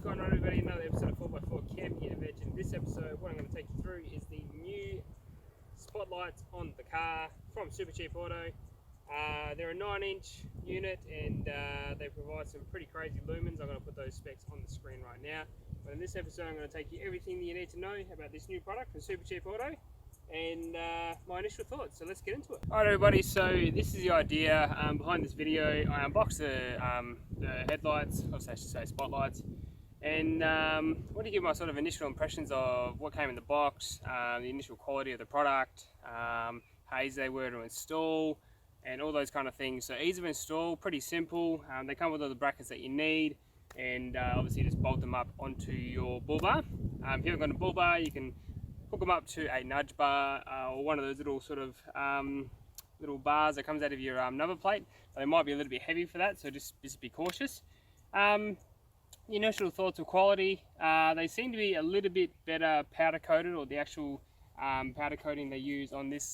What's going on, everybody? Another episode of 4x4 Camping Adventure. In this episode, what I'm going to take you through is the new spotlights on the car from Supercheap Auto. They're a 9-inch unit and they provide some pretty crazy lumens. I'm going to put those specs on the screen right now. But in this episode, I'm going to take you everything that you need to know about this new product from Supercheap Auto and my initial thoughts. So let's get into it. Alright, everybody, so this is the idea behind this video. I unboxed the headlights, or I should say spotlights, and I want to give my sort of initial impressions of what came in the box, the initial quality of the product, how easy they were to install, and all those kind of things. So ease of install, pretty simple. They come with all the brackets that you need, and obviously just bolt them up onto your bull bar. If you haven't got a bull bar, you can hook them up to a nudge bar or one of those little sort of little bars that comes out of your number plate. They might be a little bit heavy for that, so just be cautious. The initial thoughts of quality, they seem to be a little bit better powder coated, or the actual powder coating they use on this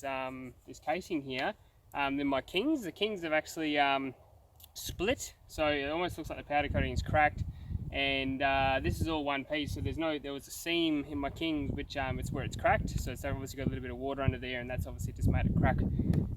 this casing here, than my Kings. The Kings have actually split, so it almost looks like the powder coating is cracked. And this is all one piece, so there was a seam in my Kings which it's where it's cracked, so it's obviously got a little bit of water under there, and that's obviously just made it crack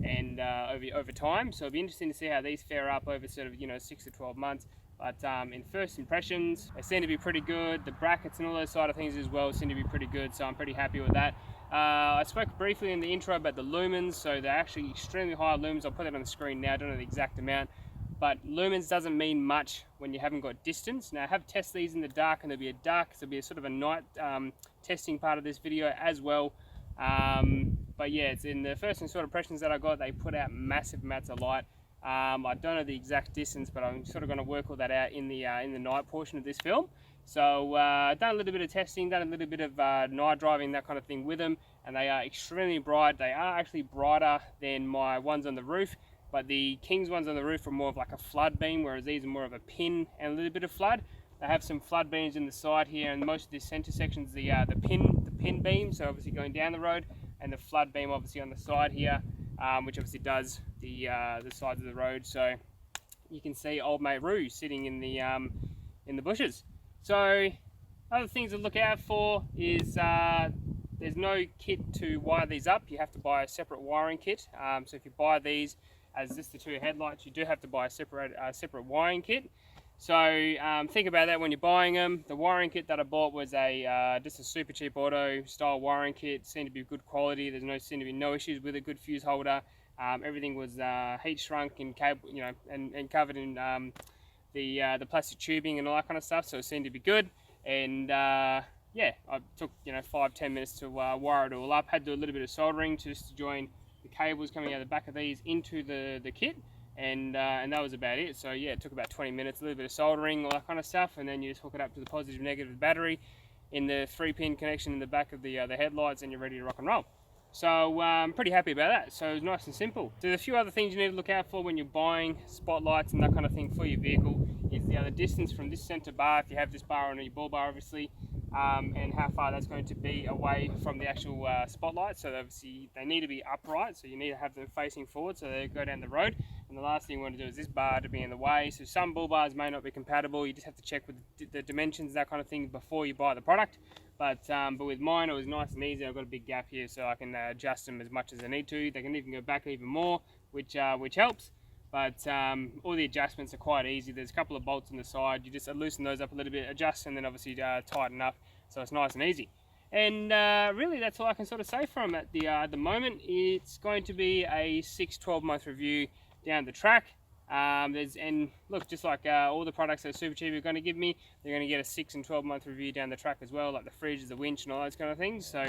and over time. So it'll be interesting to see how these fare up over sort of 6 to 12 months. But in first impressions, they seem to be pretty good. The brackets and all those side of things as well seem to be pretty good, so I'm pretty happy with that. I spoke briefly in the intro about the lumens, so they're actually extremely high lumens. I'll put that on the screen now, I don't know the exact amount. But lumens doesn't mean much when you haven't got distance. Now I have tested these in the dark, and there'll be a sort of a night testing part of this video as well. But yeah, it's in the first sort of impressions that I got, they put out massive amounts of light. I don't know the exact distance, but I'm sort of going to work all that out in the night portion of this film. So done a little bit of testing, done a little bit of night driving, that kind of thing with them, and they are extremely bright. They are actually brighter than my ones on the roof. But the Kings ones on the roof are more of like a flood beam, whereas these are more of a pin and a little bit of flood. They have some flood beams in the side here, and most of this center section is the pin beam, so obviously going down the road, and the flood beam obviously on the side here, which obviously does the sides of the road. So you can see old mate Roo sitting in the bushes. So other things to look out for is there's no kit to wire these up. You have to buy a separate wiring kit. So if you buy these as just the two headlights, you do have to buy a separate wiring kit. So think about that when you're buying them. The wiring kit that I bought was just a Supercheap Auto style wiring kit. Seemed to be good quality. Seemed to be no issues with a good fuse holder. Everything was heat shrunk and cable, and covered in the plastic tubing and all that kind of stuff. So it seemed to be good. And yeah, I took 5-10 minutes to wire it all up. Had to do a little bit of soldering just to join the cables coming out the back of these into the kit, and that was about it. So yeah, it took about 20 minutes, a little bit of soldering, all that kind of stuff, and then you just hook it up to the positive and negative battery in the 3-pin connection in the back of the headlights, and you're ready to rock and roll. So I'm pretty happy about that. So it's nice and simple. So there's a few other things you need to look out for when you're buying spotlights and that kind of thing for your vehicle. Is the distance from this center bar, if you have this bar on your bull bar obviously, and how far that's going to be away from the actual spotlight. So obviously they need to be upright, so you need to have them facing forward so they go down the road. And the last thing you want to do is this bar to be in the way. So some bull bars may not be compatible. You just have to check with the dimensions, that kind of thing, before you buy the product. But with mine it was nice and easy. I've got a big gap here, so I can adjust them as much as I need to. They can even go back even more, which helps. But all the adjustments are quite easy. There's a couple of bolts on the side. You just loosen those up a little bit, adjust, and then obviously tighten up. So it's nice and easy. And really, that's all I can sort of say from at the moment. It's going to be a 6-12 month review down the track. And look, just like all the products that Supercheap are going to give me, they're going to get a 6 and 12 month review down the track as well, like the fridge, the winch, and all those kind of things. So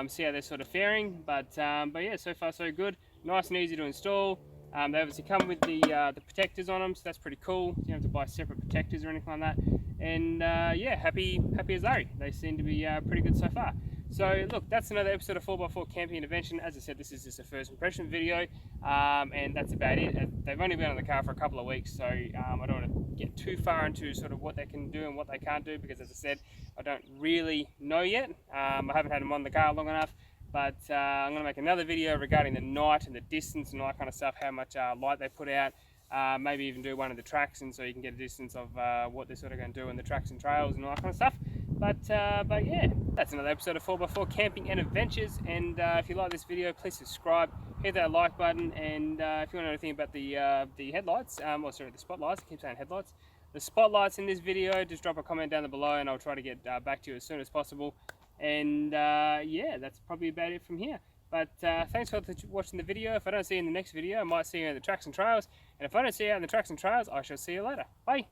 see how they're sort of faring. But yeah, so far so good. Nice and easy to install. They obviously come with the protectors on them, so that's pretty cool. You don't have to buy separate protectors or anything like that. And yeah, happy as Larry. They seem to be pretty good so far. So look, that's another episode of 4x4 Camping Adventure. As I said, this is just a first impression video, and that's about it. They've only been on the car for a couple of weeks, so I don't want to get too far into sort of what they can do and what they can't do, because as I said, I don't really know yet. I haven't had them on the car long enough. But I'm going to make another video regarding the night and the distance and all that kind of stuff, how much light they put out, maybe even do one of the tracks, and so you can get a distance of what they're sort of going to do in the tracks and trails and all that kind of stuff. But yeah, that's another episode of 4x4 Camping and Adventures. And if you like this video, please subscribe, hit that like button, and if you want to know anything about the headlights, or sorry, the spotlights, I keep saying headlights, the spotlights in this video, just drop a comment down below and I'll try to get back to you as soon as possible. And yeah, that's probably about it from here. But thanks for watching the video. If I don't see you in the next video, I might see you in the tracks and trails. And if I don't see you out in the tracks and trails, I shall see you later. Bye.